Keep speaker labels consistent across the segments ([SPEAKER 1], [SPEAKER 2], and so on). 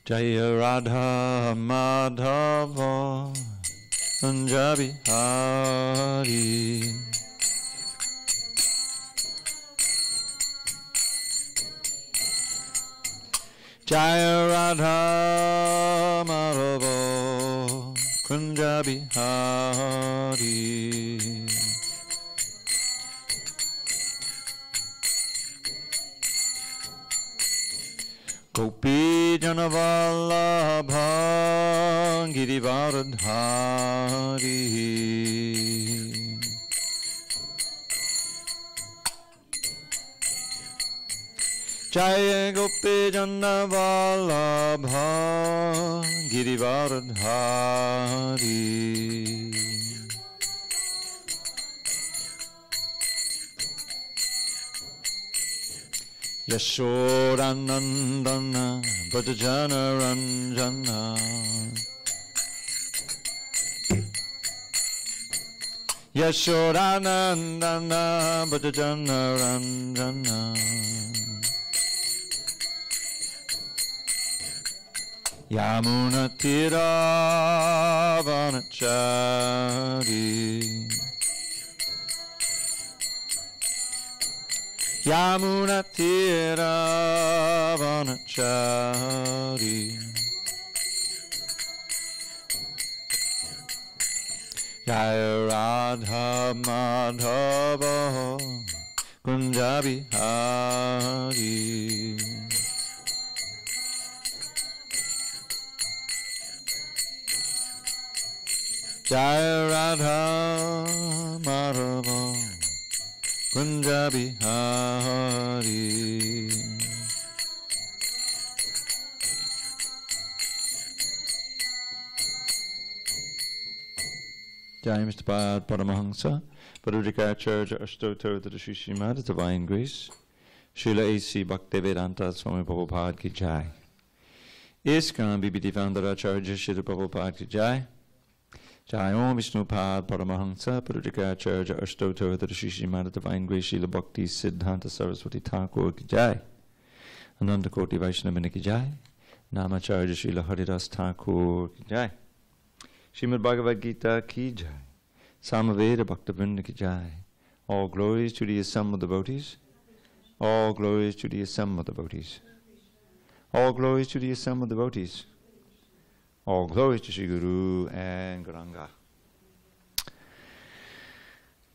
[SPEAKER 1] Jaya Radha Madhava Punjabi Hari. Jaya Radha Madhava Punjabi Hari. Gopi Janavallabha Girivardhari. Jaya Gopi Janavallabha Girivardhari. Yashodanandana Brajana Ranjana. Yashodanandana Brajana Ranjana. Yamuna Tira Vanachari. Yamuna Tira Vanachari. Jaya Radha Madhava Punjabi Hari. Jaya Radha Madhava Punjabi Hari. Jai Mr. Pad Paramahansa, Bhagavadgitacharya Ashtottara to the Sri Srimad Divine Grace, Srila A.C. Bhaktivedanta Swami Prabhupada ki Jai. ISKCON BBD Founder Acharya Srila Prabhupada ki Jai. Jai Om Vishnu Pad Paramahansa, Bhagavadgitacharya Ashtottara to the Sri Srimad Divine Grace, Srila Bhakti Siddhanta Saraswati Thakur ki Jai. Ananda Koti Vaishnavini ki Jai. Namacharya Srila Haridas Thakur ki Jai. Srimad Bhagavad Gita ki Jai. Samaveda Bhaktivinoda ki Jai. All glories to the assembled devotees. All glories to the assembled devotees. All glories to the assembled devotees. All glories to Sri Guru and Gauranga.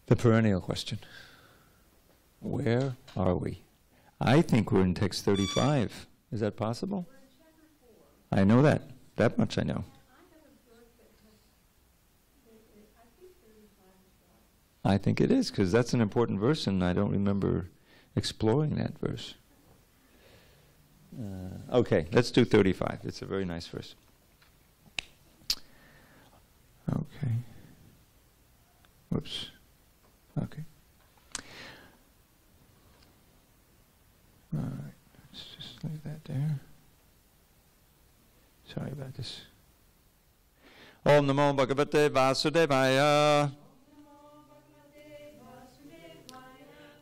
[SPEAKER 1] The perennial question. Where are we? I think we're in text 35. Is that possible? I know that. That much I know. I think it is, because that's an important verse, and I don't remember exploring that verse. Okay, let's do 35. It's a very nice verse. Okay. Whoops. Okay. All right, let's just leave that there. Sorry about this. Om Namo Bhagavate Vasudevaya.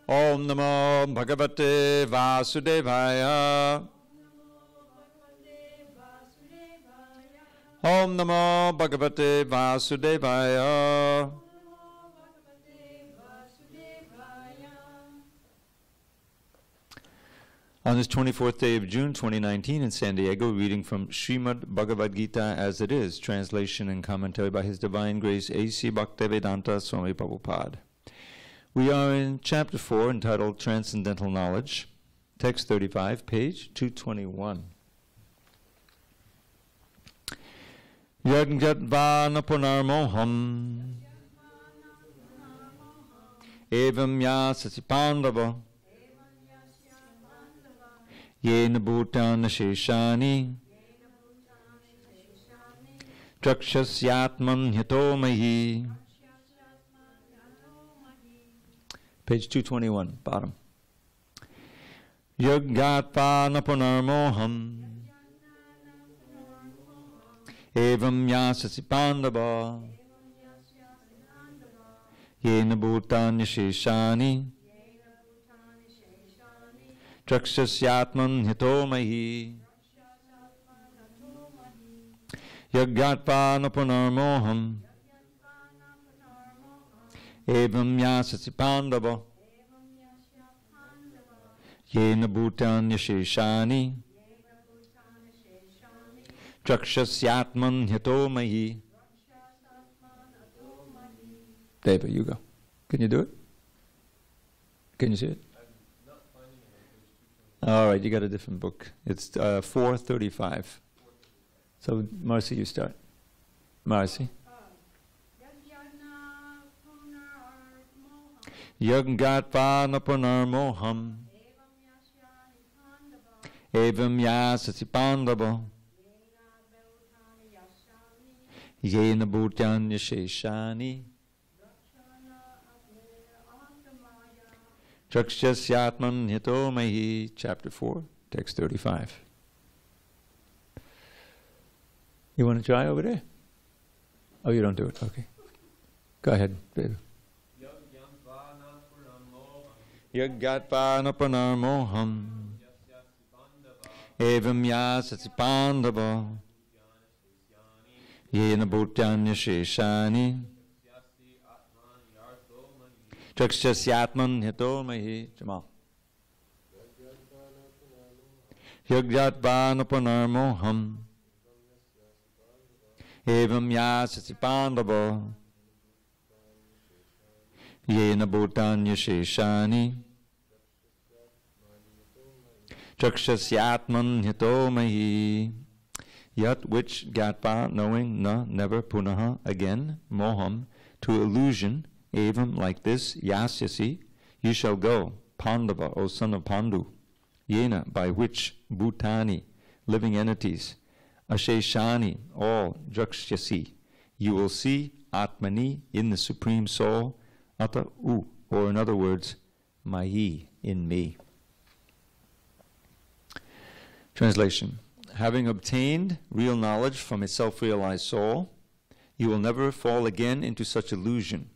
[SPEAKER 1] Om Namo Bhagavate Vasudevaya. Om Namo Bhagavate Vasudevaya. On this 24th day of June 2019 in SanDiego, reading from Srimad Bhagavad Gita as it is, translation and commentary by His Divine Grace A.C. Bhaktivedanta Swami Prabhupada. We are in chapter 4 entitled Transcendental Knowledge, text 35, page 221. Yagnyatvana punarmoham evam yasasi pandava yena bhutana sheshani drakshasyatman hitomahi. Page 221, bottom. Yagnyatvana punarmoham evam yasasi pandava yena bhutanya sheshani drakshasyatman hitomahi. Yagyatva napunarmoham evam yasasi pandava yena bhutanya sheshani drakshasyatman hyato mahi. Deva, you go. Can you do it? Can you see it? All right, you got a different book. It's 435. So, Marcy, you start. Marcy. Yagatva napunarmoham evam yasasi pandava yena bhutanya sheshani Drakshasyatman hito mahi. Chapter 4, text 35. You want to try over there? Oh, you don't do it. Okay. Go ahead, baby. Yagatva napunarmoham evam yasasi pandava yena bhutanya sheshani Drakshasyatman hito mahi. Jamal. Yagyatva napunarmoham evam yasasi pandava yena bhutanya sheshani Drakshasyatman hito mahi. Yat which gatva, knowing, na, never, punaha, again, moham, to illusion, evam, like this, yasyasi, you shall go, Pandava, O son of Pandu, yena, by which, bhutani, living entities, asheshani, all, drakshyasi, you will see, atmani, in the Supreme Soul, ata u, or in other words, mahi, in me. Translation. Having obtained real knowledge from a self-realized soul, you will never fall again into such illusion.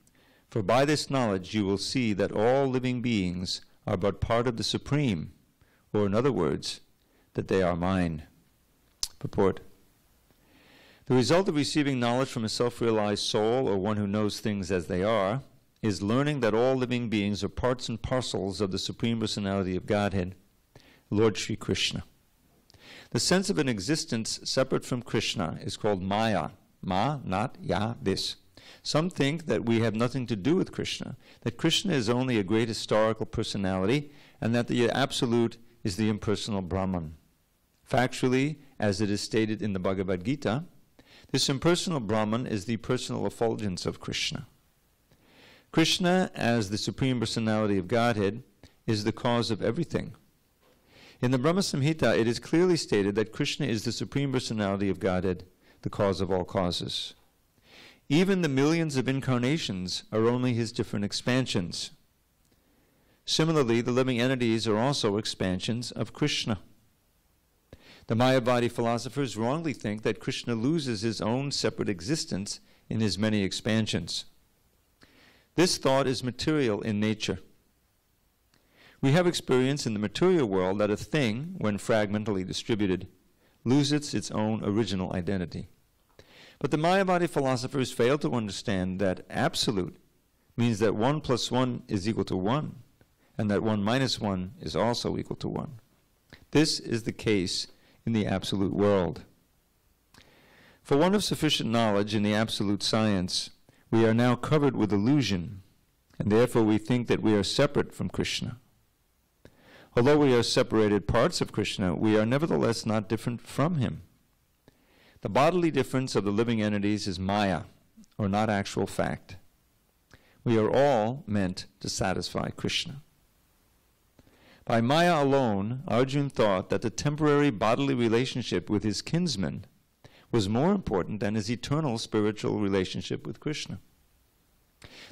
[SPEAKER 1] For by this knowledge you will see that all living beings are but part of the Supreme, or in other words, that they are mine. Purport. The result of receiving knowledge from a self-realized soul, or one who knows things as they are, is learning that all living beings are parts and parcels of the Supreme Personality of Godhead, Lord Sri Krishna. The sense of an existence separate from Krishna is called Maya. Ma, not ya, this. Some think that we have nothing to do with Krishna, that Krishna is only a great historical personality, and that the Absolute is the impersonal Brahman. Factually, as it is stated in the Bhagavad Gita, this impersonal Brahman is the personal effulgence of Krishna. Krishna, as the Supreme Personality of Godhead, is the cause of everything. In the Brahma Samhita, it is clearly stated that Krishna is the Supreme Personality of Godhead, the cause of all causes. Even the millions of incarnations are only his different expansions. Similarly, the living entities are also expansions of Krishna. The Mayavadi philosophers wrongly think that Krishna loses his own separate existence in his many expansions. This thought is material in nature. We have experience in the material world that a thing, when fragmentally distributed, loses its own original identity. But the Mayavadi philosophers fail to understand that absolute means that 1 plus 1 is equal to 1, and that 1 minus 1 is also equal to 1. This is the case in the absolute world. For one of sufficient knowledge in the absolute science, we are now covered with illusion, and therefore we think that we are separate from Krishna. Although we are separated parts of Krishna, we are nevertheless not different from him. The bodily difference of the living entities is Maya, or not actual fact. We are all meant to satisfy Krishna. By Maya alone, Arjuna thought that the temporary bodily relationship with his kinsman was more important than his eternal spiritual relationship with Krishna.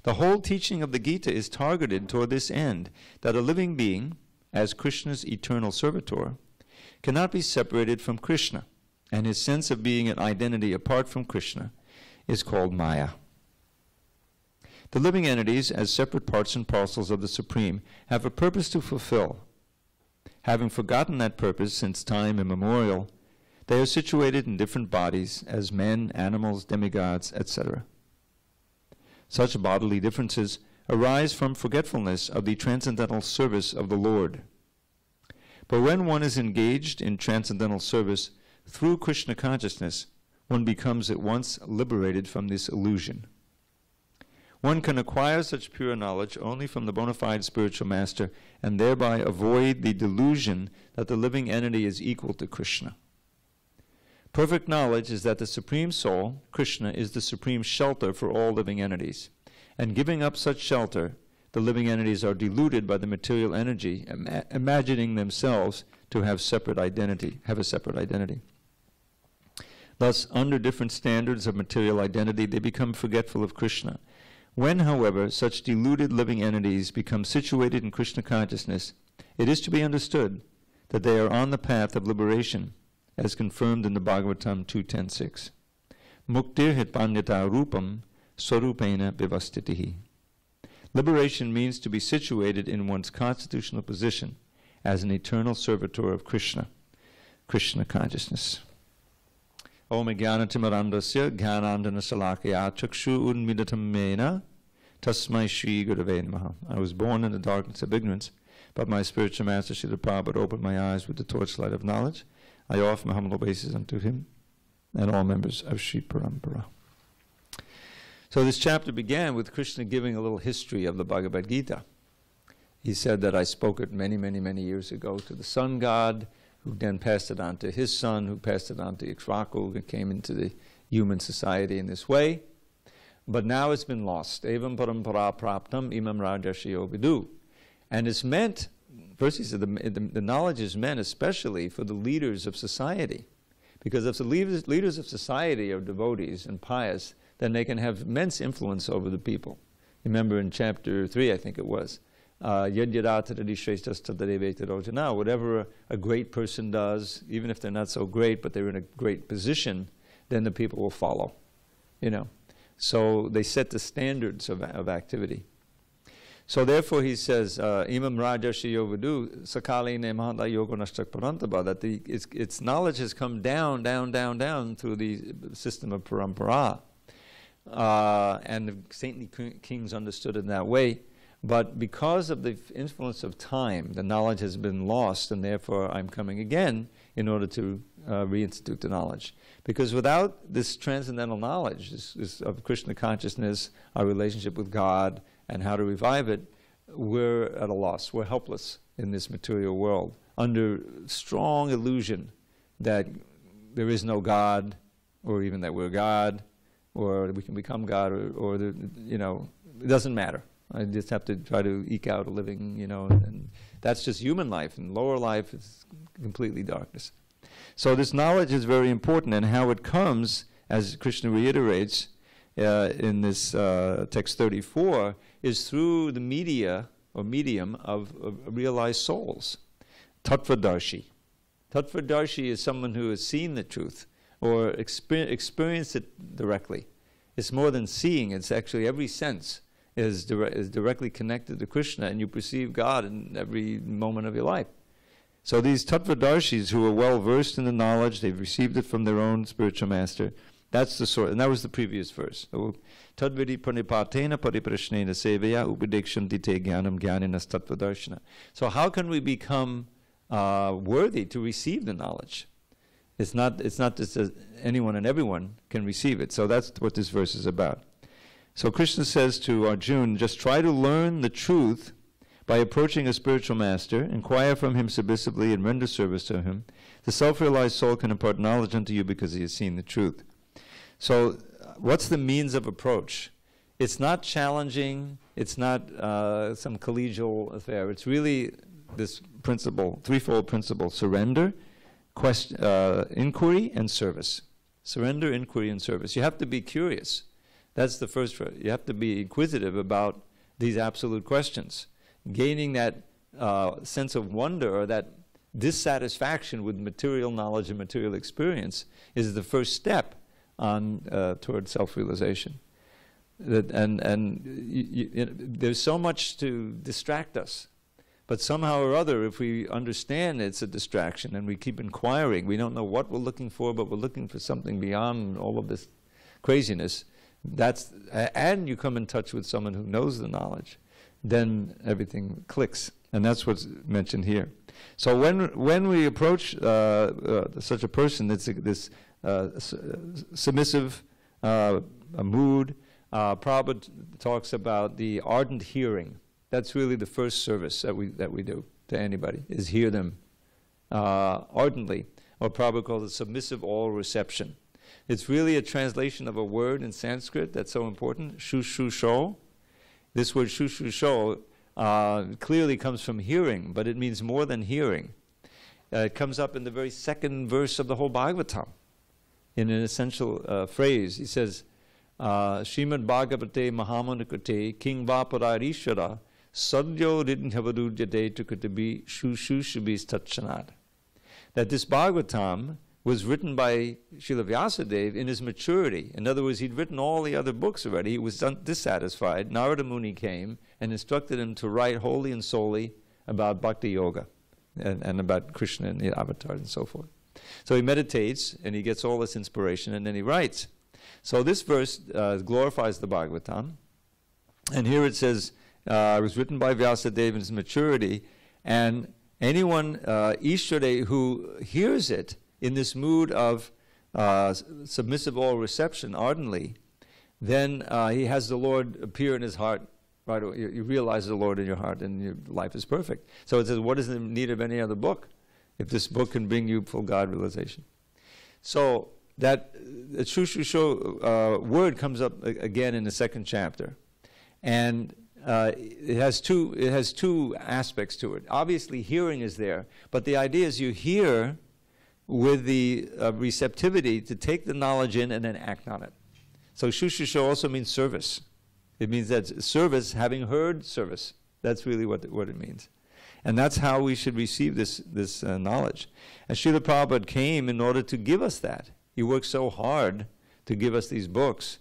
[SPEAKER 1] The whole teaching of the Gita is targeted toward this end, that a living being, as Krishna's eternal servitor, cannot be separated from Krishna, and his sense of being an identity apart from Krishna is called Maya. The living entities, as separate parts and parcels of the Supreme, have a purpose to fulfill. Having forgotten that purpose since time immemorial, They are situated in different bodies as men, animals, demigods, etc. Such bodily differences arise from forgetfulness of the transcendental service of the Lord. But when one is engaged in transcendental service through Krishna consciousness, one becomes at once liberated from this illusion. One can acquire such pure knowledge only from the bona fide spiritual master and thereby avoid the delusion that the living entity is equal to Krishna. Perfect knowledge is that the Supreme Soul, Krishna, is the supreme shelter for all living entities. And giving up such shelter, the living entities are deluded by the material energy, imagining themselves to have a separate identity. Thus, under different standards of material identity, they become forgetful of Krishna. When, however, such deluded living entities become situated in Krishna consciousness, it is to be understood that they are on the path of liberation, as confirmed in the Bhagavatam 2.10.6. Muktir hitpanyata rupam swarupena vivastitihi. Liberation means to be situated in one's constitutional position as an eternal servitor of Krishna, Krishna consciousness. Om jnanatimirandasya jnanandana salakaya chakshu unmidatam mena tasmai shri gurave namaha. I was born in the darkness of ignorance, but my spiritual master Srila Prabhupada opened my eyes with the torchlight of knowledge. I offer my humble obeisance unto him and all members of Sri Parampara. So this chapter began with Krishna giving a little history of the Bhagavad Gita. He said that I spoke it many, many, many years ago to the sun god, who then passed it on to his son, who passed it on to Ikshvaku, who came into the human society in this way. But now it's been lost. Evam parampara praptam imam rajarshyo vidu. And it's meant, first he said, the knowledge is meant especially for the leaders of society. Because if the leaders of society are devotees and pious, then they can have immense influence over the people. Remember in chapter 3, I think it was, whatever a great person does, even if they're not so great, but they're in a great position, then the people will follow. So they set the standards of activity. So therefore he says, Imam Rajarshi Yovidu, Sakali ne Mahanta Yoga Nashtak Parantaba, that its knowledge has come down through the system of parampara. And the saintly kings understood it in that way. But because of the influence of time, the knowledge has been lost, and therefore I'm coming again in order to reinstitute the knowledge. Because without this transcendental knowledge this of Krishna consciousness, our relationship with God, and how to revive it, we're at a loss. We're helpless in this material world, under strong illusion that there is no God, or even that we're God, or we can become God, or it doesn't matter. I just have to try to eke out a living, and that's just human life. And lower life is completely darkness. So this knowledge is very important, and how it comes, as Krishna reiterates in this text 34, is through the medium of realized souls. Tattvadarshi. Tattvadarshi is someone who has seen the truth or experienced it directly. It's more than seeing, it's actually every sense is directly connected to Krishna, and you perceive God in every moment of your life. So these Tattvadarshis who are well versed in the knowledge, they've received it from their own spiritual master, that's the source, and that was the previous verse. Tadvidi pranipatena pariprashnena seveya upadekshanti te jnanam jnaninas tattvadarshana. So how can we become worthy to receive the knowledge? It's not just that anyone and everyone can receive it. So that's what this verse is about. So Krishna says to Arjuna, just try to learn the truth by approaching a spiritual master, inquire from him submissively and render service to him. The self-realized soul can impart knowledge unto you because he has seen the truth. So what's the means of approach? It's not challenging, it's not some collegial affair. It's really this principle, threefold principle: surrender, inquiry, and service. Surrender, inquiry, and service. You have to be curious. That's the first. You have to be inquisitive about these absolute questions. Gaining that sense of wonder, or that dissatisfaction with material knowledge and material experience, is the first step on toward self-realization. There's so much to distract us But somehow or other, if we understand it's a distraction and we keep inquiring, we don't know what we're looking for, but we're looking for something beyond all of this craziness, and you come in touch with someone who knows the knowledge, then everything clicks. And that's what's mentioned here. So when we approach such a person, it's this submissive mood. Prabhupada talks about the ardent hearing. That's really the first service that we do to anybody, is hear them ardently. Or Prabhupada calls it submissive all reception. It's really a translation of a word in Sanskrit that's so important, shushusho. This word shushusho clearly comes from hearing, but it means more than hearing. It comes up in the very second verse of the whole Bhagavatam, in an essential phrase. He says, Srimad Bhagavate Mahamanukate King Vapararishara Sadyo Ridnhavadujade Tukatabi Shushushabis Tachanad. That this Bhagavatam was written by Srila Vyasadeva in his maturity. In other words, he'd written all the other books already. He was dissatisfied. Narada Muni came and instructed him to write wholly and solely about Bhakti Yoga and about Krishna and the avatars and so forth. So he meditates and he gets all this inspiration and then he writes. So this verse glorifies the Bhagavatam. And here it says, it was written by Vyasadeva in his maturity, and anyone, Ishvare, who hears it in this mood of submissive all reception ardently, then he has the Lord appear in his heart. Right away. You realize the Lord in your heart and your life is perfect. So it says, what is the need of any other book if this book can bring you full God realization? So that Shushusho word comes up again in the second chapter. And it has two aspects to it. Obviously hearing is there, but the idea is you hear with the receptivity to take the knowledge in and then act on it. So Shushusho also means service. It means that service, having heard service. That's really what it means. And that's how we should receive this knowledge. And Srila Prabhupada came in order to give us that. He worked so hard to give us these books,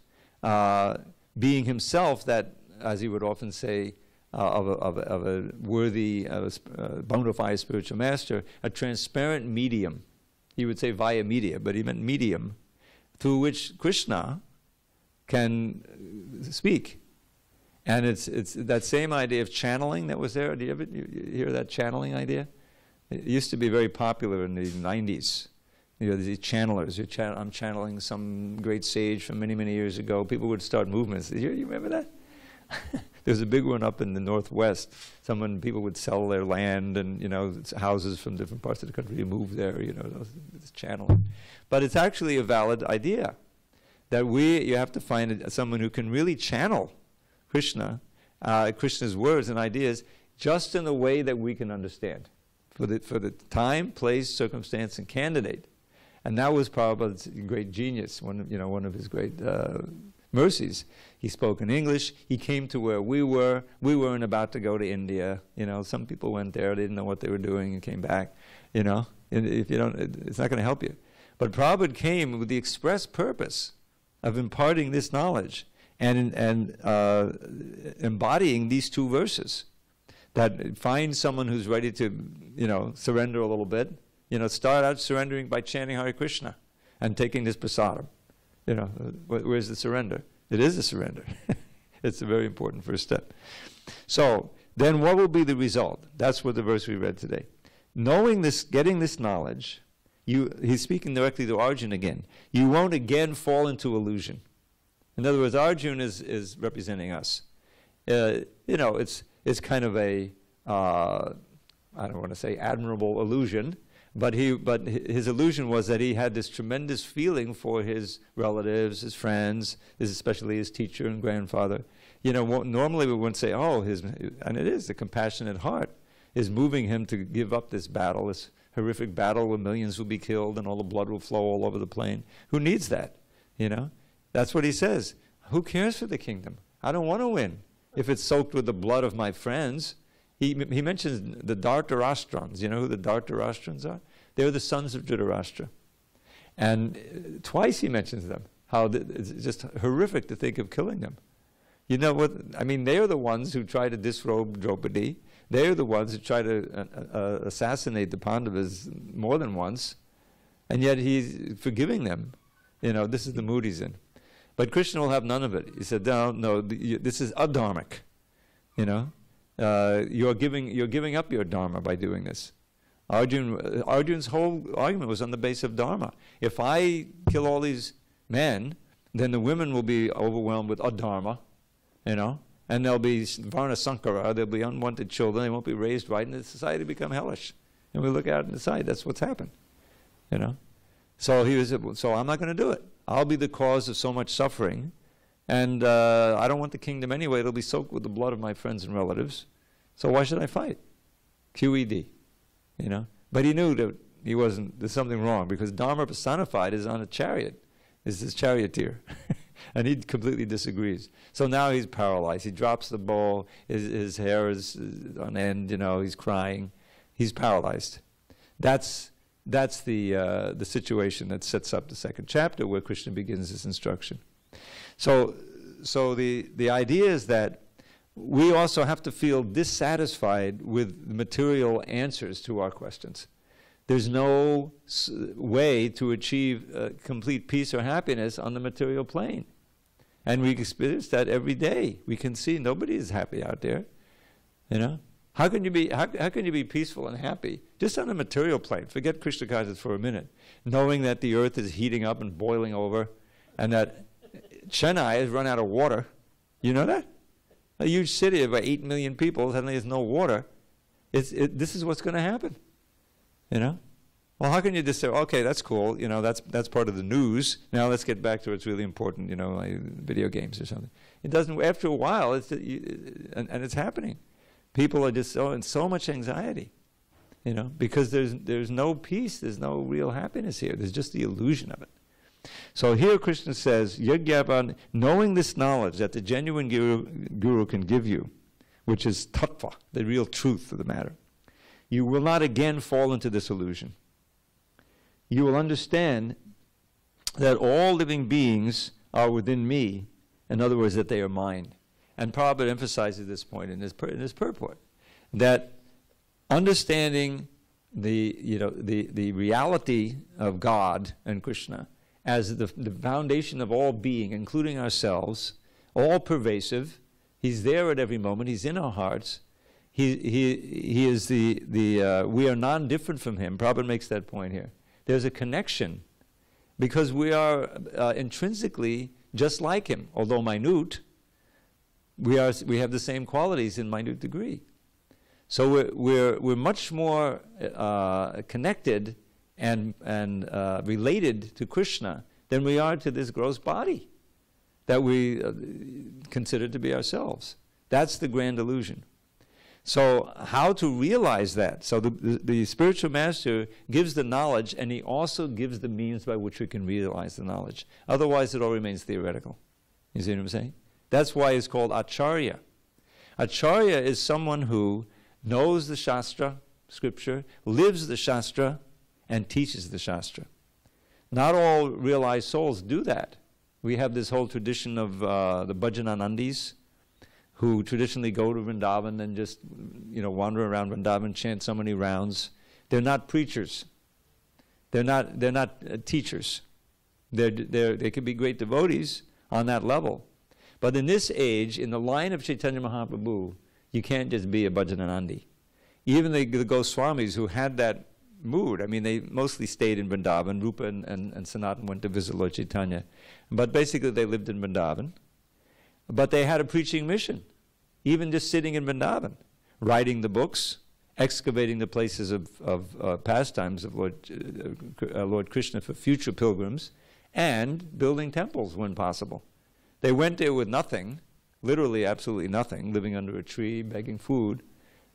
[SPEAKER 1] being himself that, as he would often say, of a worthy, bona fide spiritual master, a transparent medium. He would say via media, but he meant medium, through which Krishna can speak. And it's that same idea of channeling that was there. Do you ever hear that channeling idea? It used to be very popular in the 90s. You know, these channelers. I'm channeling some great sage from many, many years ago. People would start movements. You remember that? There was a big one up in the Northwest. People would sell their land and, houses from different parts of the country to move there, this channeling. But it's actually a valid idea that you have to find someone who can really channel Krishna, Krishna's words and ideas, just in a way that we can understand, for the time, place, circumstance, and candidate. And that was Prabhupada's great genius, one of his great mercies. He spoke in English. He came to where we were. We weren't about to go to India. Some people went there. They didn't know what they were doing and came back. And if you don't, it's not going to help you. But Prabhupada came with the express purpose of imparting this knowledge and embodying these two verses. That find someone who's ready to, surrender a little bit. Start out surrendering by chanting Hare Krishna and taking this prasadam. Where's the surrender? It is a surrender. It's a very important first step. So then what will be the result? That's what the verse we read today. Knowing this, getting this knowledge, he's speaking directly to Arjuna again. You won't again fall into illusion. In other words, Arjuna is representing us. It's kind of a, I don't want to say admirable illusion, but his illusion was that he had this tremendous feeling for his relatives, his friends, especially his teacher and grandfather. Normally we wouldn't say, and it is, the compassionate heart is moving him to give up this battle, this horrific battle where millions will be killed and all the blood will flow all over the plain. Who needs that? That's what he says. Who cares for the kingdom? I don't want to win if it's soaked with the blood of my friends. He mentions the Dhartarashtrans. You know who the Dhartarashtrans are? They're the sons of Dhritarashtra. And twice he mentions them, how it's just horrific to think of killing them. You know what? I mean, they are the ones who try to disrobe Draupadi. They're the ones who try to assassinate the Pandavas more than once, and yet he's forgiving them. This is the mood he's in. But Krishna will have none of it. He said, no, this is adharmic. You're giving up your dharma by doing this. Arjun's whole argument was on the base of dharma. If I kill all these men, then the women will be overwhelmed with adharma, and there'll be varna sankara, there'll be unwanted children, they won't be raised right, and the society become hellish. And we look out and decide that's what's happened, So so I'm not going to do it. I'll be the cause of so much suffering, and I don't want the kingdom anyway. It'll be soaked with the blood of my friends and relatives. So why should I fight? QED, But he knew that there's something wrong, because Dharma personified is on a chariot, is this charioteer. And he completely disagrees. So now he's paralyzed. He drops the bow, his hair is on end, he's crying. He's paralyzed. That's the situation that sets up the second chapter, where Krishna begins his instruction. So the idea is that we also have to feel dissatisfied with the material answers to our questions. There's no way to achieve complete peace or happiness on the material plane. And we experience that every day. We can see nobody is happy out there. How can you be peaceful and happy just on a material plane? Forget Krishna consciousness for a minute. Knowing that the earth is heating up and boiling over, and that Chennai has run out of water. You know that? A huge city of about 8 million people, suddenly there's no water. This is what's going to happen. Well, how can you just say, okay, that's cool, that's part of the news. Now let's get back to what's really important, like video games or something. It doesn't. After a while, and it's happening. People are just in so much anxiety, because there's no peace, there's no real happiness here. There's just the illusion of it. So here Krishna says, Yajnapan, knowing this knowledge that the genuine guru can give you, which is tattva, the real truth of the matter, you will not again fall into this illusion. You will understand that all living beings are within me, in other words, that they are mine. And Prabhupada emphasizes this point in his purport, that understanding the reality of God and Krishna as the foundation of all being, including ourselves, all pervasive. He's there at every moment. He's in our hearts. He is we are non-different from him. Prabhupada makes that point here. There's a connection because we are intrinsically just like him, although minute. We have the same qualities in minute degree. So we're much more connected and related to Krishna than we are to this gross body that we consider to be ourselves. That's the grand illusion. So how to realize that? So the spiritual master gives the knowledge, and he also gives the means by which we can realize the knowledge. Otherwise, it all remains theoretical. You see what I'm saying? That's why it's called Acharya. Acharya is someone who knows the Shastra, scripture, lives the Shastra, and teaches the Shastra. Not all realized souls do that. We have this whole tradition of the Bhajananandis, who traditionally go to Vrindavan and just, wander around Vrindavan, chant so many rounds. They're not preachers. They're not teachers. They can be great devotees on that level. But in this age, in the line of Chaitanya Mahaprabhu, you can't just be a Bhajananandi. Even the Goswamis who had that mood, they mostly stayed in Vrindavan. Rupa and Sanatan went to visit Lord Chaitanya. But basically they lived in Vrindavan. But they had a preaching mission, even just sitting in Vrindavan, writing the books, excavating the places of pastimes of Lord Krishna for future pilgrims, and building temples when possible. They went there with nothing, literally absolutely nothing, living under a tree, begging food,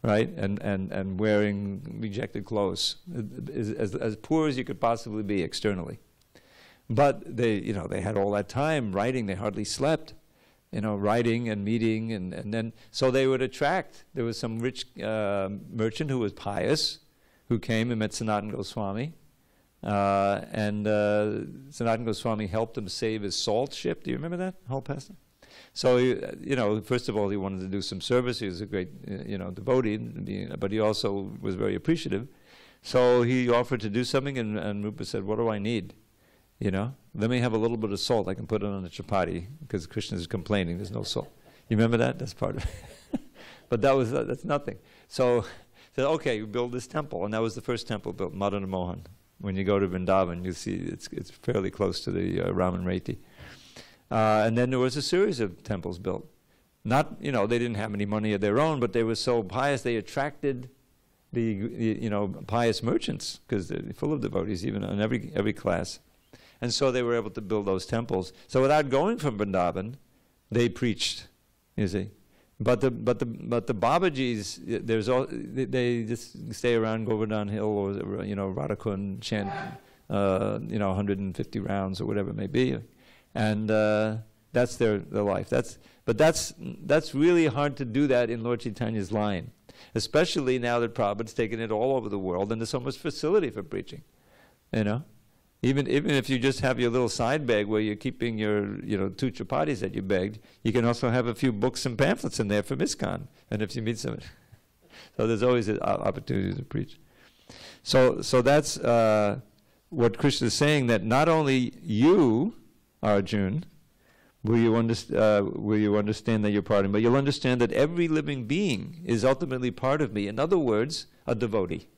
[SPEAKER 1] right, and wearing rejected clothes, as poor as you could possibly be externally. But they had all that time writing. They hardly slept. Writing and meeting, and then, so they would attract. There was some rich merchant who was pious, who came and met Sanatan Goswami, and Sanatan Goswami helped him save his salt ship. Do you remember that whole passage? So, you know, first of all, he wanted to do some service. He was a great, you know, devotee, but he also was very appreciative. So he offered to do something, and Rupa said, what do I need? You know, let me have a little bit of salt. I can put it on the chapati, because Krishna is complaining there's no salt. You remember that? That's part of it. But that's nothing. So said, okay, you build this temple. And that was the first temple built, Madan Mohan. When you go to Vrindavan, you see it's fairly close to the Raman Reti. And then there was a series of temples built. Not, you know, they didn't have any money of their own, but they were so pious, they attracted the you know, pious merchants, because they're full of devotees, even on every class. And so they were able to build those temples. So without going from Vrindavan, they preached, you see. But the Babajis, they just stay around Govardhan Hill or, you know, Radhakund, chant, you know, 150 rounds or whatever it may be, and that's their life. But that's really hard to do that in Lord Chaitanya's line, especially now that Prabhupada's taken it all over the world and there's so much facility for preaching, you know. Even if you just have your little side bag where you're keeping your, you know, 2 chapatis that you begged, you can also have a few books and pamphlets in there from ISKCON. And if you meet somebody, so there's always an opportunity to preach. So that's what Krishna is saying, that not only you, Arjuna, will you understand that you're part of me, but you'll understand that every living being is ultimately part of me. In other words, a devotee.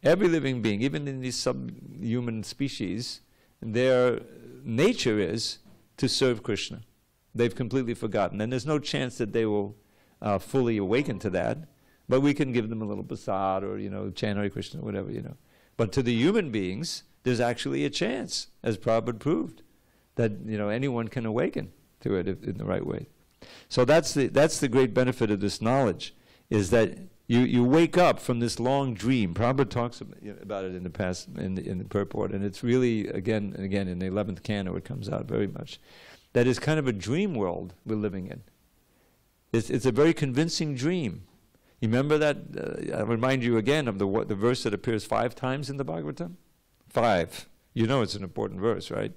[SPEAKER 1] Every living being, even in these subhuman species, their nature is to serve Krishna. They've completely forgotten. And there's no chance that they will fully awaken to that. But we can give them a little prasad or, you know, chant Hare Krishna, whatever, you know. But to the human beings, there's actually a chance, as Prabhupada proved, that, you know, anyone can awaken to it in the right way. So that's the great benefit of this knowledge, is that you wake up from this long dream. Prabhupada talks about it in the past, in the purport, and it's really, again and again, in the 11th canto it comes out very much, that is kind of a dream world we're living in. It's a very convincing dream. You remember that? I remind you again of the verse that appears 5 times in the Bhagavatam? 5. You know it's an important verse, right?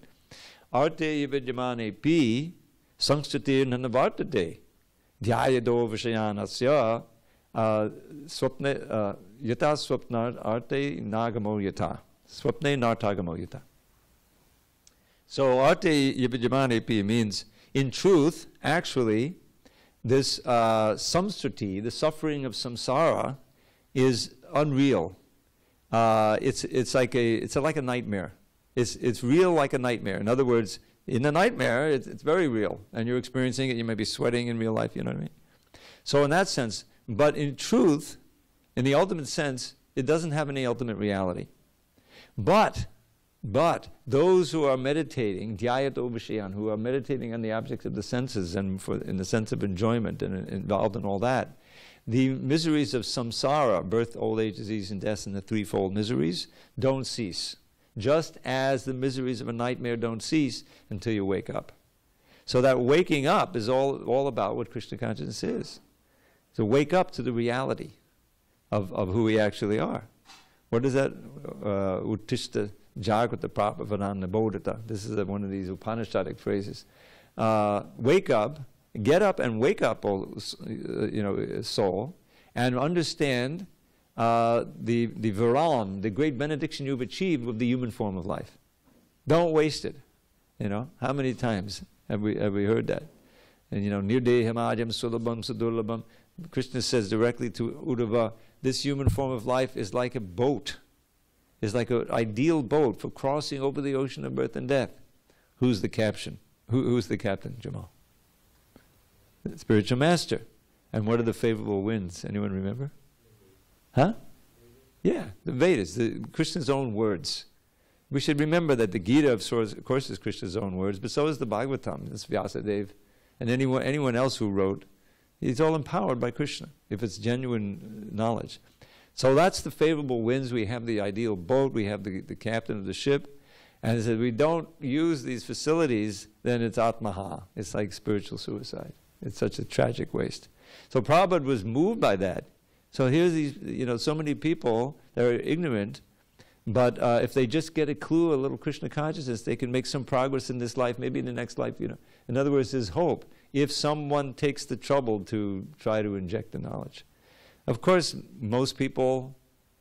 [SPEAKER 1] Arte vidyamane pi samstutir nanavartate dhyayado vishayanasya swapne yata swapnar arte nagamo yata. Swapne nartagamo yata. So arte vidyamane pi means, in truth, actually, this samsriti, the suffering of samsara, is unreal. It's like a nightmare. It's real like a nightmare. In other words, in a nightmare, it's very real, and you're experiencing it. You may be sweating in real life. You know what I mean? So in that sense, but in truth, in the ultimate sense, it doesn't have any ultimate reality. But those who are meditating, dhyayato vishayan, who are meditating on the objects of the senses and in the sense of enjoyment and involved in all that, the miseries of samsara, birth, old age, disease, and death, and the threefold miseries, don't cease. Just as the miseries of a nightmare don't cease until you wake up. So that waking up is all about what Krishna consciousness is. So wake up to the reality of who we actually are. What is that? Uttishta Jagrata Prapavanana Bodhata. This is one of these Upanishadic phrases. Wake up, get up and wake up, soul, and understand the viran, the great benediction you've achieved with the human form of life. Don't waste it. You know, how many times have we heard that? And you know, nirdeham sulabham sadurlabham. Krishna says directly to Uddhava, this human form of life is like a boat. Is like an ideal boat for crossing over the ocean of birth and death. Who's the captain? Who's the captain, Jamal? The spiritual master. And what are the favorable winds? Anyone remember? Huh? Yeah, the Vedas, Krishna's own words. We should remember that the Gita, of course, is Krishna's own words, but so is the Bhagavatam, it's Vyasadeva, and anyone else who wrote. It's all empowered by Krishna, if it's genuine knowledge. So that's the favorable winds. We have the ideal boat, we have the captain of the ship, and if we don't use these facilities, then it's atmaha. It's like spiritual suicide. It's such a tragic waste. So Prabhupada was moved by that. So here's these, so many people that are ignorant, But if they just get a clue, a little Krishna consciousness, they can make some progress in this life, maybe in the next life, you know. In other words, there's hope if someone takes the trouble to try to inject the knowledge. Of course, most people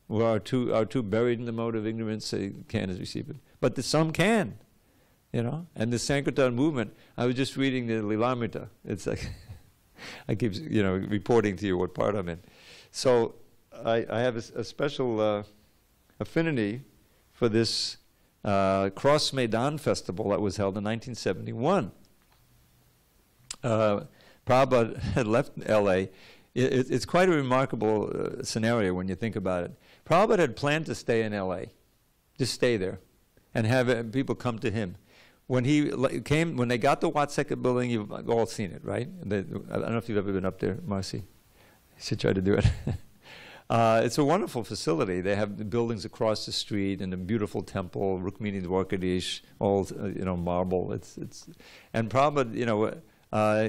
[SPEAKER 1] who are too buried in the mode of ignorance, they can't receive it. But some can, you know. And the Sankirtan movement, I was just reading the Lilamrita. It's like, I keep, you know, reporting to you what part I'm in. So I have a special affinity for this Cross Maidan festival that was held in 1971. Prabhupada had left L.A. It's quite a remarkable scenario when you think about it. Prabhupada had planned to stay in L.A., just stay there, and have people come to him. When he came, when they got the Watseka building, you've all seen it, right? I don't know if you've ever been up there, Marcy. You should try to do it. It's a wonderful facility. They have the buildings across the street and a beautiful temple, Rukmini Dwarkadish, all you know, marble. And Prabhupada, you know,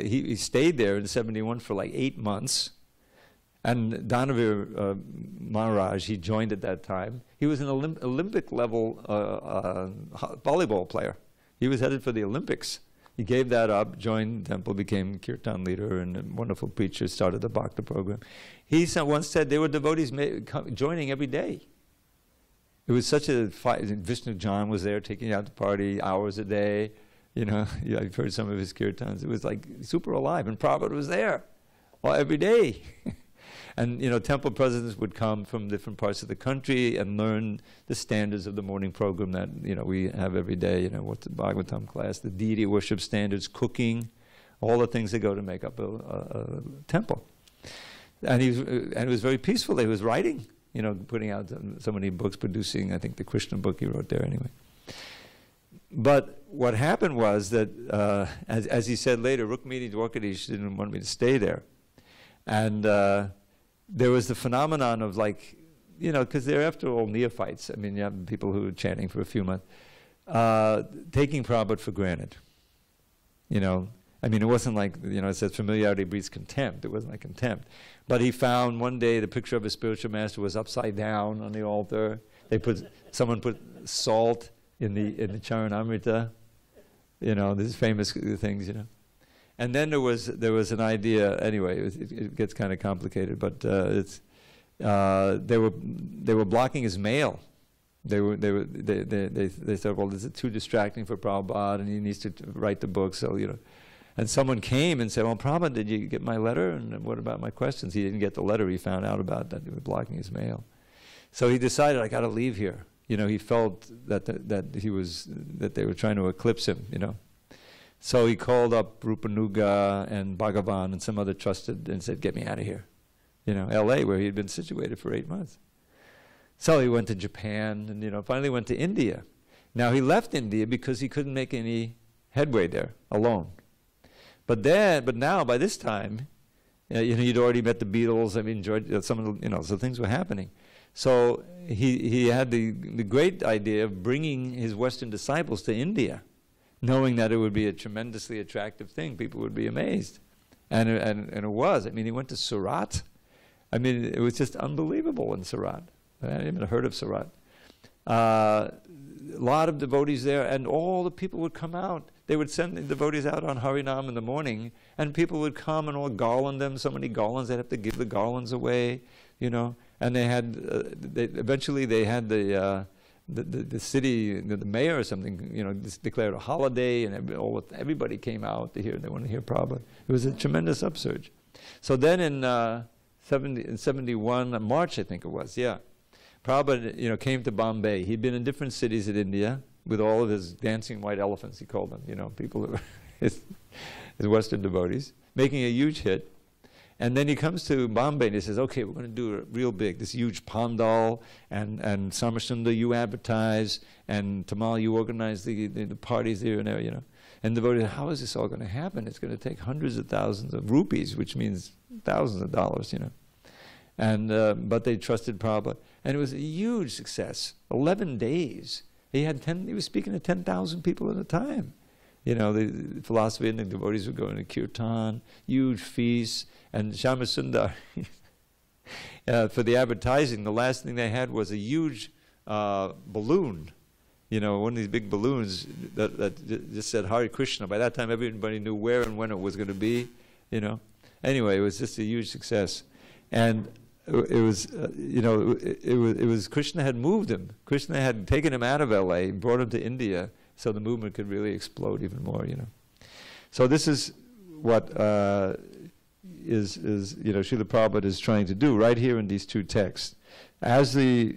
[SPEAKER 1] he stayed there in '71 for like 8 months. And Dhanavir Maharaj, he joined at that time. He was an Olympic level volleyball player. He was headed for the Olympics. He gave that up, joined the temple, became kirtan leader and a wonderful preacher, started the Bhakta program. He once said there were devotees joining every day. It was such a fight. Vishnu John was there taking out the party hours a day. You know, I've heard some of his kirtans. It was like super alive. And Prabhupada was there every day. And, you know, temple presidents would come from different parts of the country and learn the standards of the morning program that, you know, we have every day, you know, what's the Bhagavatam class, the deity worship standards, cooking, all the things that go to make up a temple. And it was very peaceful. He was writing, you know, putting out so many books, producing, I think, the Krishna book he wrote there anyway. But what happened was that, as he said later, Rukmini Dwarkadish didn't want me to stay there. And there was the phenomenon of, like, you know, because they're after all neophytes. I mean, you have people who are chanting for a few months, taking Prabhupada for granted. You know, I mean, it wasn't like, you know, it says familiarity breeds contempt. It wasn't like contempt. But he found one day the picture of his spiritual master was upside down on the altar. Someone put salt in the Charanamrita. You know, these famous things, you know. And then there was an idea. Anyway, it gets kind of complicated, but they were blocking his mail. They said, well, this is too distracting for Prabhupada, and he needs to write the book. So, you know, and someone came and said, well, Prabhupada, did you get my letter? And what about my questions? He didn't get the letter. He found out about that they were blocking his mail. So he decided, I got to leave here. You know, he felt that they were trying to eclipse him. You know. So he called up Rupanuga and Bhagavan and some other trusted and said, get me out of here. You know, L.A., where he had been situated for 8 months. So he went to Japan and, you know, finally went to India. Now he left India because he couldn't make any headway there alone. But now, by this time, you know, he'd already met the Beatles. I mean, enjoyed some of the, you know, so things were happening. So he had the great idea of bringing his Western disciples to India, knowing that it would be a tremendously attractive thing. People would be amazed. And it was. I mean, he went to Surat. I mean, it was just unbelievable in Surat. I hadn't even heard of Surat. A lot of devotees there, and all the people would come out. They would send the devotees out on Harinam in the morning, and people would come and all garland them. So many garlands, they'd have to give the garlands away, you know. And they had, eventually they had the city, the mayor or something, you know, declared a holiday, and everybody came out to hear. They wanted to hear Prabhupada. It was a tremendous upsurge. So then in 71, March I think it was, yeah, Prabhupada, you know, came to Bombay. He'd been in different cities in India with all of his dancing white elephants, he called them, you know, people that were his Western devotees, making a huge hit. And then he comes to Bombay and he says, okay, we're going to do it real big, this huge pandal, and Samasunda, you advertise, and Tamal, you organize the parties here and there, you know. And the devotee, how is this all going to happen? It's going to take hundreds of thousands of rupees, which means thousands of dollars, you know. And but they trusted Prabhupada. And it was a huge success. 11 days. He was speaking to 10,000 people at a time. You know, the philosophy and the devotees would go into kirtan, huge feasts. And Shyamasundar, for the advertising, the last thing they had was a huge balloon, you know, one of these big balloons that just said Hare Krishna. By that time, everybody knew where and when it was going to be, you know. Anyway, it was just a huge success. And it was, you know, it was Krishna had moved him. Krishna had taken him out of L.A., brought him to India, so the movement could really explode even more, you know. So this is what is you know, Srila Prabhupada is trying to do right here in these two texts. As the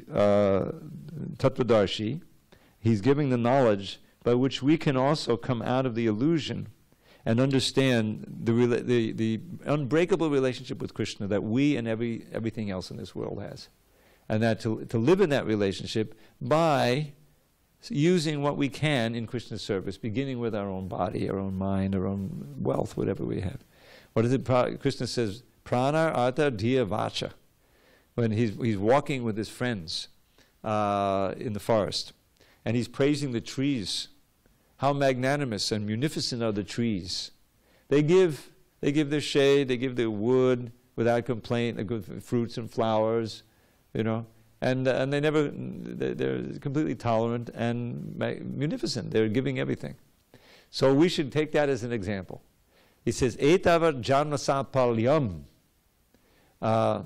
[SPEAKER 1] Tattvadarshi, he's giving the knowledge by which we can also come out of the illusion and understand the unbreakable relationship with Krishna that we and everything else in this world has. And that to live in that relationship by using what we can in Krishna's service, beginning with our own body, our own mind, our own wealth, whatever we have. What is it? Krishna says, prana artha dhiya vacha. When he's walking with his friends in the forest, and he's praising the trees. How magnanimous and munificent are the trees. They give their shade, they give their wood without complaint, they give fruits and flowers, you know, and they're completely tolerant and munificent. They're giving everything. So we should take that as an example. He says, Etavar janmasapalyam. Etavar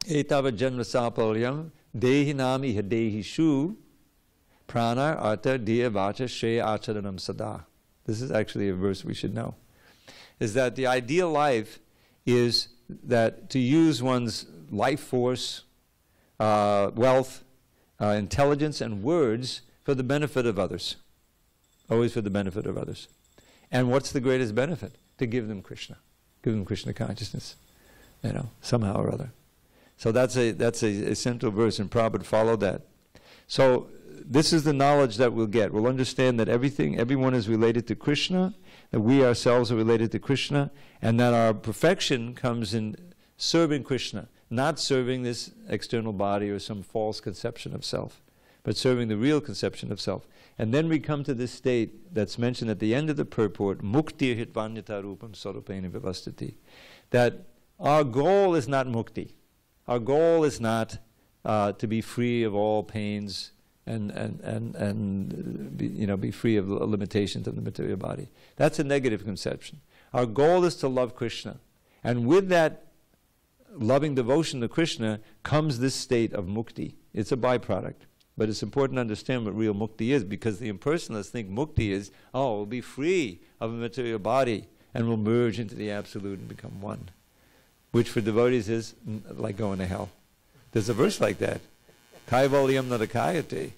[SPEAKER 1] janmasapalyam dehinami hadehi shu. Prana artha dhiya vacha shreya acharanam sada. This is actually a verse we should know. Is that the ideal life is that to use one's life force, wealth, intelligence, and words for the benefit of others. Always for the benefit of others. And what's the greatest benefit? To give them Krishna. Give them Krishna consciousness, you know, somehow or other. So that's a central verse, and Prabhupada followed that. So this is the knowledge that we'll get. We'll understand that everyone is related to Krishna, that we ourselves are related to Krishna, and that our perfection comes in serving Krishna, not serving this external body or some false conception of self, but serving the real conception of self. And then we come to this state that's mentioned at the end of the purport, mukti hitvanyata rupam sarupena vivastiti, that our goal is not mukti. Our goal is not to be free of all pains, and be free of the limitations of the material body. That's a negative conception. Our goal is to love Krishna. And with that loving devotion to Krishna comes this state of mukti. It's a byproduct. But it's important to understand what real mukti is, because the impersonalists think mukti is, we'll be free of a material body and we'll merge into the absolute and become one. Which for devotees is like going to hell. There's a verse like that. Kaivalyam nadakayate.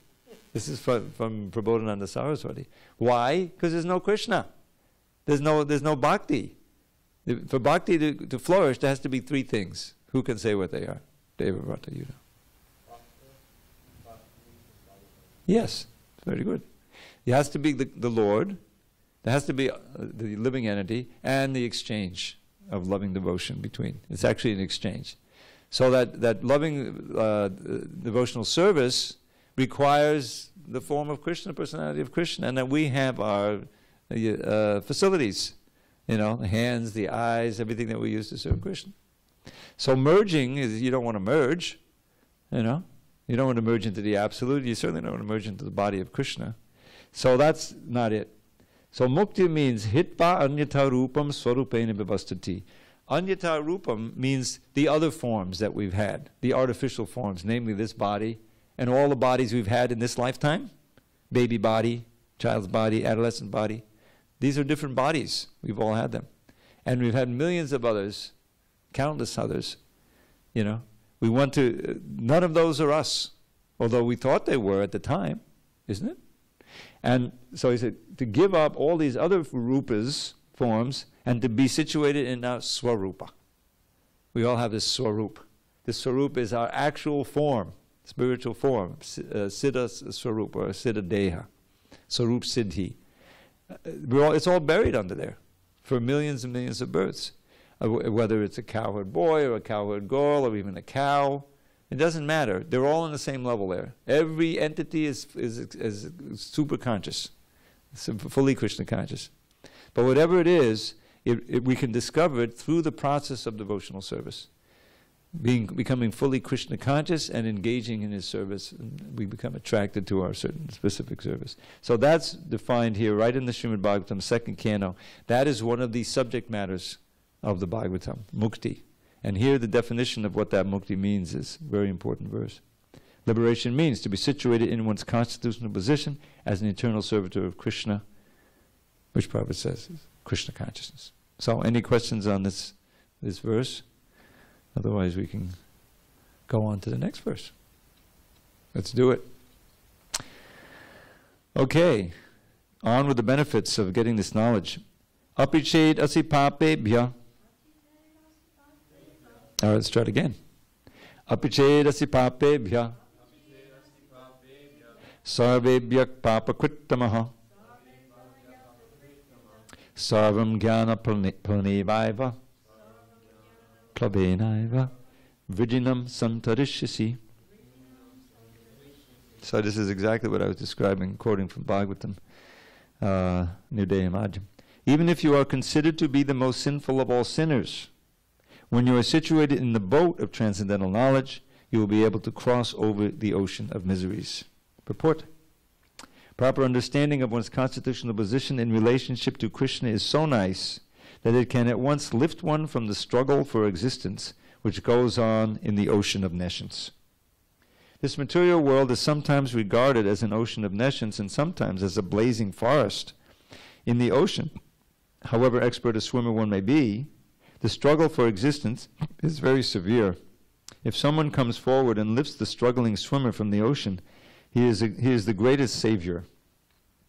[SPEAKER 1] This is from Prabodhananda Saraswati. Why? Because there's no Krishna. There's no bhakti. For bhakti to flourish, there has to be three things. Who can say what they are? Devavrata, you know. Yes, very good. It has to be the Lord. There has to be the living entity and the exchange of loving devotion between. It's actually an exchange. So that loving devotional service requires the form of Krishna, personality of Krishna, and that we have our facilities, you know, the hands, the eyes, everything that we use to serve Krishna. So merging is, you don't want to merge, you know. You don't want to merge into the absolute. You certainly don't want to merge into the body of Krishna. So that's not it. So mukti means hitpa anyata rupam swarupena vivastati. Anyata rupam means the other forms that we've had, the artificial forms, namely this body, and all the bodies we've had in this lifetime. Baby body, child's body, adolescent body. These are different bodies. We've all had them. And we've had millions of others, countless others, you know. We want to, none of those are us, although we thought they were at the time, isn't it? And so he said, to give up all these other rupas, forms, and to be situated in our swarupa. We all have this swarup. This swarup is our actual form, spiritual form, siddha swarup or siddha deha, swarup siddhi. It's all buried under there for millions and millions of births. Whether it's a cowherd boy or a cowherd girl or even a cow, it doesn't matter. They're all on the same level there. Every entity is super conscious, fully Krishna conscious. But whatever it is, we can discover it through the process of devotional service. becoming fully Krishna conscious and engaging in his service. And we become attracted to our certain specific service. So that's defined here right in the Srimad Bhagavatam, second canto. That is one of the subject matters of the Bhagavatam, mukti. And here the definition of what that mukti means is a very important verse. Liberation means to be situated in one's constitutional position as an eternal servitor of Krishna, which Prabhupada says is Krishna consciousness. So any questions on this verse? Otherwise we can go on to the next verse. Let's do it. Okay, on with the benefits of getting this knowledge. Apiched asi papebhya. All right, let's try it again. Apiched asi papebhya. Sarvebhyak papakrittamaha. Sarvam jnana planevaiva. Klabenaiva. Vijinam santarishyasi. So this is exactly what I was describing, quoting from Bhagavatam, Nidaya Madhyam. Even if you are considered to be the most sinful of all sinners, when you are situated in the boat of transcendental knowledge, you will be able to cross over the ocean of miseries. Purport. Proper understanding of one's constitutional position in relationship to Krishna is so nice that it can at once lift one from the struggle for existence which goes on in the ocean of nescience. This material world is sometimes regarded as an ocean of nescience and sometimes as a blazing forest. In the ocean, however expert a swimmer one may be, the struggle for existence is very severe. If someone comes forward and lifts the struggling swimmer from the ocean, he is the greatest savior.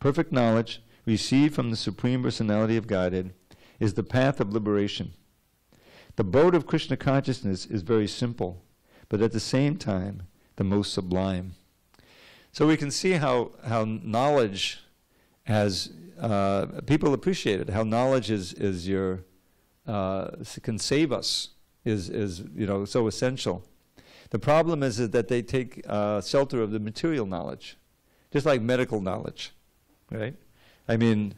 [SPEAKER 1] Perfect knowledge, received from the Supreme Personality of Godhead, is the path of liberation. The boat of Krishna consciousness is very simple, but at the same time, the most sublime. So we can see how knowledge has, people appreciate it, how knowledge is your, can save us, is so essential. The problem is that they take shelter of the material knowledge, just like medical knowledge, right? I mean,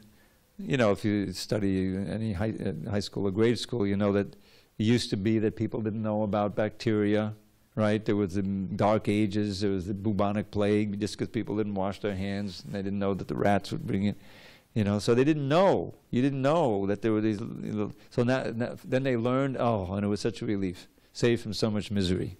[SPEAKER 1] if you study any high school or grade school, you know that it used to be that people didn't know about bacteria, right? There was the Dark Ages, there was the bubonic plague, just because people didn't wash their hands, and they didn't know that the rats would bring it, so they didn't know. You didn't know that there were these little, so now then they learned, and it was such a relief, saved from so much misery.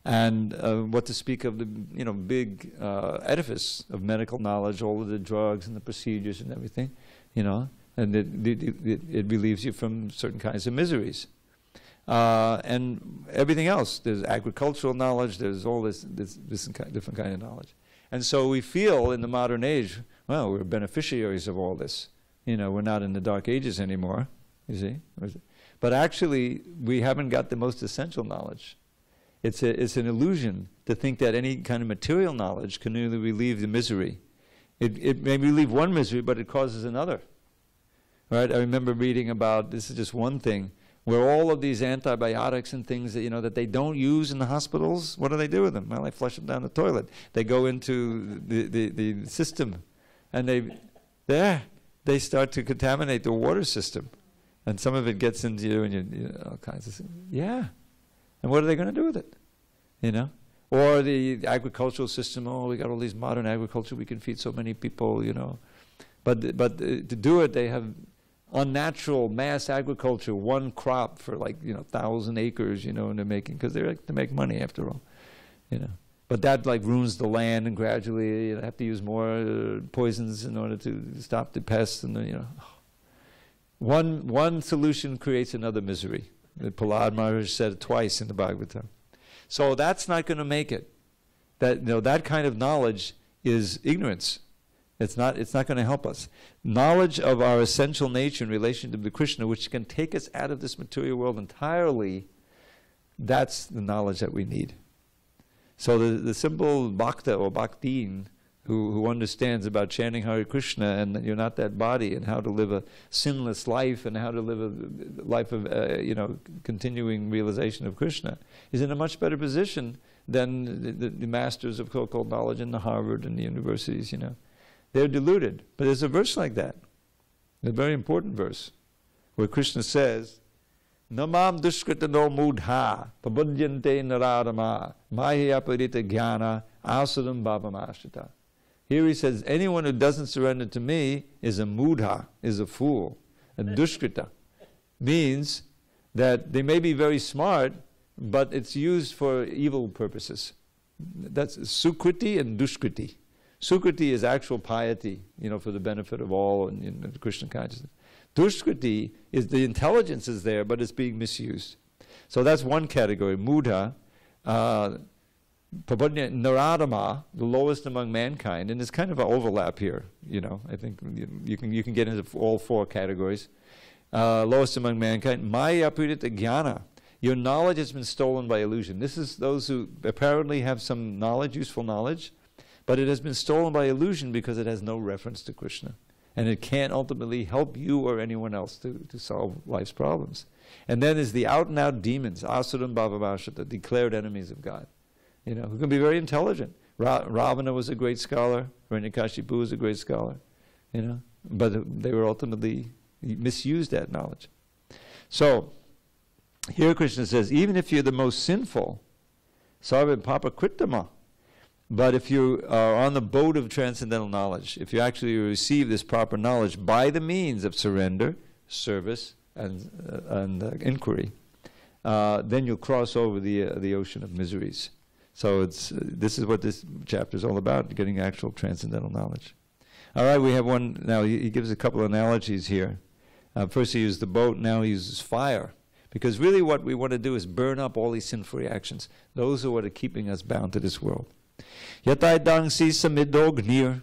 [SPEAKER 1] And what to speak of the big edifice of medical knowledge, all of the drugs and the procedures and everything, and it relieves you from certain kinds of miseries. And everything else, there's agricultural knowledge, there's all this different kind of knowledge. And so we feel in the modern age, well, we're beneficiaries of all this. We're not in the Dark Ages anymore, you see. But actually, we haven't got the most essential knowledge. It's an illusion to think that any kind of material knowledge can really relieve the misery. It may relieve one misery, but it causes another. Right? I remember reading about, this is just one thing, where all of these antibiotics and things that that they don't use in the hospitals, what do they do with them? Well, they flush them down the toilet. They go into the system, and they start to contaminate the water system, and some of it gets into you, and all kinds of things. Yeah. And what are they going to do with it? Or the agricultural system, we got all these modern agriculture, we can feed so many people, But to do it, they have unnatural mass agriculture, one crop for 1,000 acres, and they're making, because they like to make money after all, But that ruins the land, and gradually they have to use more poisons in order to stop the pests, and One solution creates another misery. Prahlad Maharaj said it twice in the Bhagavatam. So that's not going to make it. That kind of knowledge is ignorance. It's not going to help us. Knowledge of our essential nature in relation to the Krishna, which can take us out of this material world entirely, that's the knowledge that we need. So the simple bhakta or bhaktin who understands about chanting Hare Krishna and that you're not that body, and how to live a sinless life, and how to live a life of continuing realization of Krishna, is in a much better position than the masters of so-called knowledge in the Harvard and the universities. They're deluded. But there's a verse like that, a very important verse, where Krishna says Namam dushkrita no mudha, pabudhyante naradama, mahyaparita jnana, asuram bhavamashita. Here he says, anyone who doesn't surrender to me is a mudha, is a fool. And dushkrita means that they may be very smart, but it's used for evil purposes. That's sukriti and dushkriti. Sukriti is actual piety, for the benefit of all in Krishna consciousness. Dushkriti is the intelligence is there, but it's being misused. So that's one category. Mudha, Naradama, the lowest among mankind, and there's kind of an overlap here. I think you can get into all four categories. Lowest among mankind. Maya apurita jnana. Your knowledge has been stolen by illusion. This is those who apparently have some knowledge, useful knowledge, but it has been stolen by illusion because it has no reference to Krishna. And it can't ultimately help you or anyone else to solve life's problems. And then there's the out-and-out demons, asuram bhavamashita, declared enemies of God, who can be very intelligent. Ravana was a great scholar, Hiranyakashipu was a great scholar, but they were ultimately misused that knowledge. So, here Krishna says, even if you're the most sinful, sarva papa kritama, but if you are on the boat of transcendental knowledge, if you actually receive this proper knowledge by the means of surrender, service, and inquiry, then you'll cross over the ocean of miseries. So this is what this chapter is all about, getting actual transcendental knowledge. All right, we have one, now he gives a couple of analogies here. First he used the boat, now he uses fire. Because really what we want to do is burn up all these sinful reactions. Those are what are keeping us bound to this world. Yataidang si samidognir.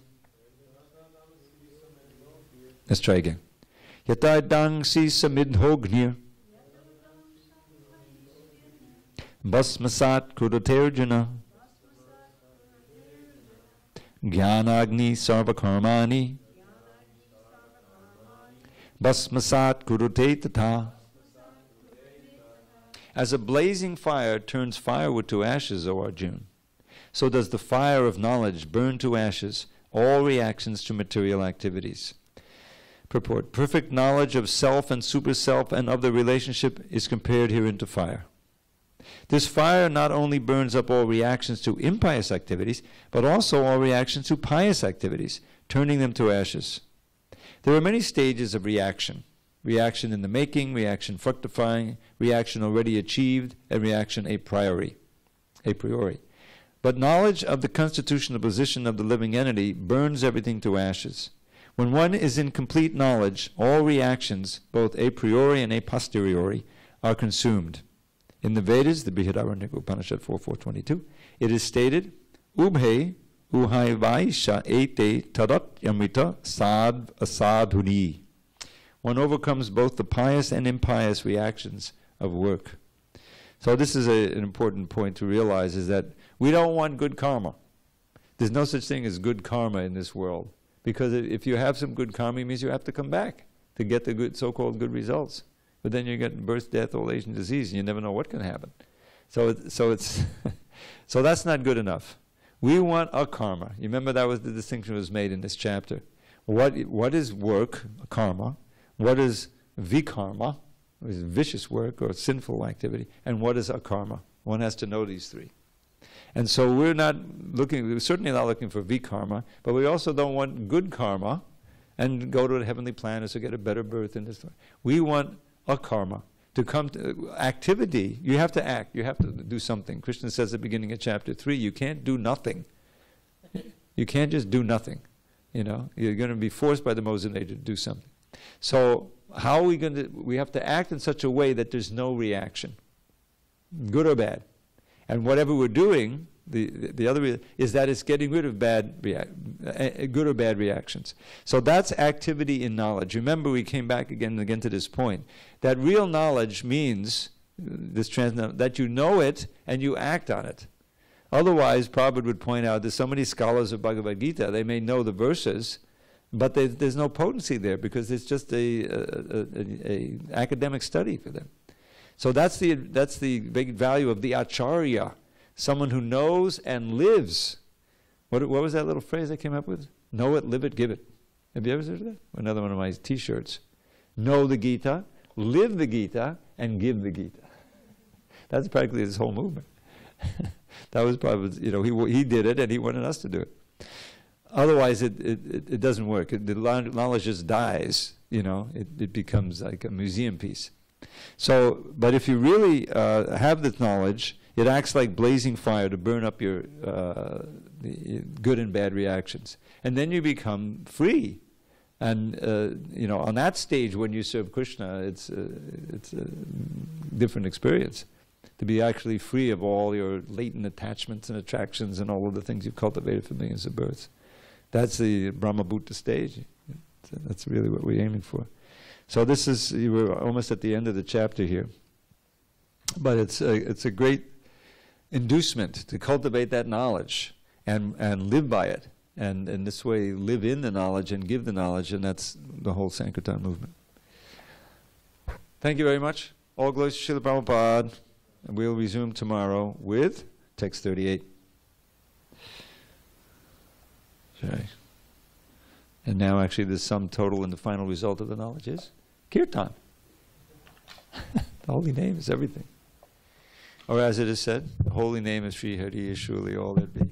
[SPEAKER 1] Let's try again. Yataidang si samidhognir. Basmasat kudoterjana. Jnanagni sarvakarmani. Basmasat kudote tata. As a blazing fire turns firewood to ashes, O Arjuna, so does the fire of knowledge burn to ashes all reactions to material activities. Purport. Perfect knowledge of self and super-self and of the relationship is compared herein to fire. This fire not only burns up all reactions to impious activities, but also all reactions to pious activities, turning them to ashes. There are many stages of reaction. Reaction in the making, reaction fructifying, reaction already achieved, and reaction a priori. But knowledge of the constitutional position of the living entity burns everything to ashes. When one is in complete knowledge, all reactions, both a priori and a posteriori, are consumed. In the Vedas, the Brihadaranyaka Upanishad 4.4.22, it is stated, Ubhe uhai vaisha ete tadat yamrita sad asadhuni. One overcomes both the pious and impious reactions of work. So this is an important point to realize, is that we don't want good karma. There's no such thing as good karma in this world. Because if you have some good karma, it means you have to come back to get the good, so-called good results. But then you get birth, death, old age, and disease, and you never know what can happen. So that's not good enough. We want a karma. You remember that was the distinction that was made in this chapter. What is work, karma? What is vikarma, which is vicious work or sinful activity, and what is akarma? One has to know these three. And so we're certainly not looking for vikarma, but we also don't want good karma and go to the heavenly planets or get a better birth in this life. We want akarma. To come to activity, you have to act, you have to do something. Krishna says at the beginning of chapter 3, you can't do nothing. You can't just do nothing. You're going to be forced by the modes of nature to do something. So how are we going to, we have to act in such a way that there's no reaction, good or bad. And whatever we're doing, the other is that it's getting rid of good or bad reactions. So that's activity in knowledge. Remember, we came back again and again to this point, that real knowledge means that you know it and you act on it. Otherwise, Prabhupada would point out, there's so many scholars of Bhagavad Gita, they may know the verses, but there's no potency there because it's just a academic study for them. So that's the big value of the acharya, someone who knows and lives. What was that little phrase I came up with? Know it, live it, give it. Have you ever heard of that? Another one of my T-shirts. Know the Gita, live the Gita, and give the Gita. That's practically his whole movement. That was Prabhupada, you know, he did it and he wanted us to do it. Otherwise, it doesn't work. The knowledge just dies, you know. It becomes like a museum piece. So, but if you really have this knowledge, it acts like blazing fire to burn up your good and bad reactions. And then you become free. And, you know, on that stage when you serve Krishna, it's a different experience. To be actually free of all your latent attachments and attractions and all of the things you've cultivated for millions of births. That's the Brahma-bhuta stage. That's really what we're aiming for. So this is, you were almost at the end of the chapter here. But it's a great inducement to cultivate that knowledge and live by it. And in this way, live in the knowledge and give the knowledge, and that's the whole Sankirtan movement. Thank you very much. All glories to Srila Prabhupada. And we'll resume tomorrow with text 38. Okay. And now actually the sum total and the final result of the knowledge is Kirtan. The holy name is everything. Or as it is said, the holy name of Sri Hari is surely all there be.